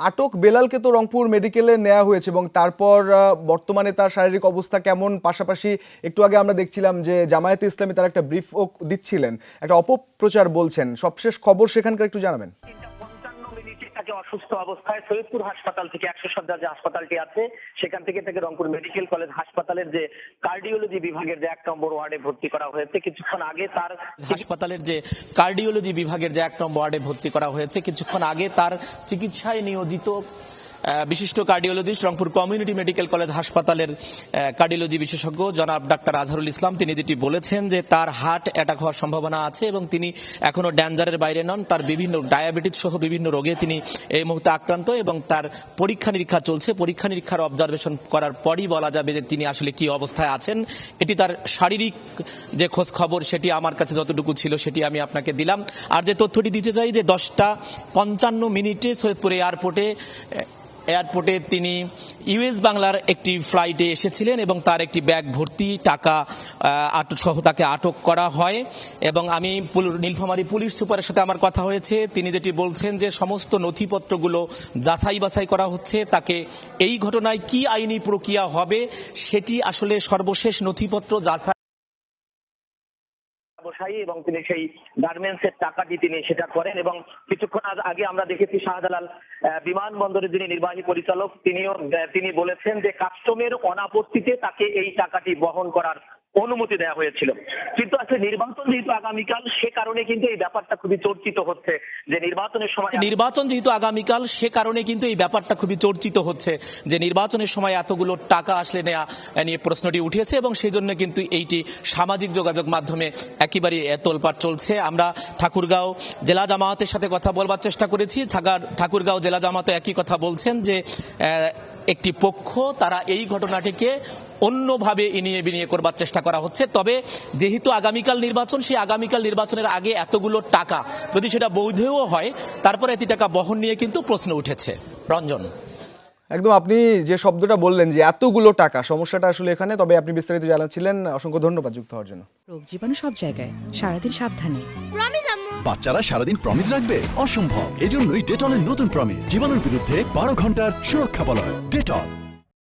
আটক বেলালকে তো রংপুর মেডিকেলে নেওয়া হয়েছে এবং তারপর বর্তমানে তার শারীরিক অবস্থা কেমন, পাশাপাশি একটু আগে আমরা দেখছিলাম যে জামায়াতে ইসলামী তার একটা ব্রিফও দিচ্ছিলেন, একটা অপপ্রচার বলছেন, সবশেষ খবর সেখানকার একটু জানাবেন। তাকে অসুস্থ অবস্থায় সৈয়দপুর হাসপাতাল থেকে 100 শয্যার যে হাসপাতালটি আছে সেখান থেকে তাকে রংপুর মেডিকেল কলেজ হাসপাতালের যে কার্ডিওলজি বিভাগের যে 1 নম্বর ওয়ার্ডে ভর্তি করা হয়েছে। কিছুক্ষণ আগে তার হাসপাতালের যে কার্ডিওলজি বিভাগের যে 1 নম্বর ওয়ার্ডে ভর্তি করা হয়েছে, কিছুক্ষণ আগে তার চিকিৎসায় নিয়োজিত বিশিষ্ট cardiologist Rangpur community medical college হাসপাতালের কার্ডিওলজি বিশেষজ্ঞ জনাব ডাক্তার আজহারুল ইসলাম তিনি যেটি বলেছেন যে তার হার্ট অ্যাটাক হওয়ার সম্ভাবনা আছে এবং তিনি এখনো ডেঞ্জারের বাইরে নন। তার বিভিন্ন ডায়াবেটিস সহ বিভিন্ন রোগে তিনি এই মুহূর্তে আক্রান্ত এবং তার পরীক্ষা নিরীক্ষা চলছে। পরীক্ষা নিরীক্ষার অবজারভেশন করার পরই বলা যাবে যে তিনি আসলে কি অবস্থায় আছেন। এটি তার শারীরিক যে খোঁজ খবর সেটি আমার কাছে যতটুকু ছিল সেটি আমি আপনাকে দিলাম। আর যে তথ্যটি দিতে চাই যে 10:55 সৈয়দপুর এয়ারপোর্টে তিনি ইউএস বাংলার একটি ফ্লাইটে এসেছিলেন এবং তার একটি ব্যাগ ভর্তি টাকা সহ তাকে আটক করা হয়। এবং আমি নীলফামারী পুলিশ সুপারের সাথে আমার কথা হয়েছে, তিনি যেটি বলছেন যে সমস্ত নথিপত্রগুলো যাচাই বাছাই করা হচ্ছে। তাকে এই ঘটনায় কি আইনি প্রক্রিয়া হবে সেটি আসলে সর্বশেষ নথিপত্র যাচাই এবং তিনি সেই গার্মেন্টসের টাকাটি তিনি সেটা করেন। এবং কিছুক্ষণ আগে আমরা দেখেছি শাহজালাল বিমানবন্দরের যিনি নির্বাহী পরিচালক তিনি বলেছেন যে কাস্টমের অনাপত্তিতে তাকে এই টাকাটি বহন করার অনুমতি দেওয়া হয়েছিল। কিন্তু আসলে নির্বাচন যেহেতু আগামীকাল সে কারণে কিন্তু এই ব্যাপারটা খুবই চর্চিত হচ্ছে যে নির্বাচন যেহেতু আগামীকাল সে কারণে কিন্তু এই ব্যাপারটা খুবই চর্চিত হচ্ছে যে নির্বাচনের সময় এতগুলো টাকা আসলে নেওয়া নিয়ে প্রশ্নটি উঠেছে এবং সেই জন্য কিন্তু এইটি সামাজিক যোগাযোগ মাধ্যমে একেবারে তোলপাড় চলছে। আমরা ঠাকুরগাঁও জেলা জামায়াতের সাথে কথা বলবার চেষ্টা করেছি। ঠাকুরগাঁও জেলা জামায়াত একই কথা বলছেন যে একটি পক্ষ তারা এই ঘটনাটিকে অন্যভাবে ইনিয়ে বিনিয়ে করবার চেষ্টা করা হচ্ছে। তবে যেহেতু আগামীকাল নির্বাচন, সেই আগামীকাল নির্বাচনের আগে এতগুলো টাকা যদি সেটা বৈধও হয় তারপরে এত টাকা বহন নিয়ে কিন্তু প্রশ্ন উঠেছে। রঞ্জন, একদম আপনি যে শব্দটা বললেন যে এতগুলো টাকা, সমস্যাটা আসলে এখানে, তবে আপনি বিস্তারিত জানাচ্ছিলেন। অসংখ্য ধন্যবাদ যুক্ত হওয়ার জন্য। রোগ জীবাণু সব জায়গায়, সারাদিন সাবধানে। বাচ্চারা সারাদিন প্রমিস রাখবে অসম্ভব, এজন্যই ডেটলের নতুন প্রমিস জীবাণুর বিরুদ্ধে 12 ঘন্টার সুরক্ষা বলয়। ডেটল।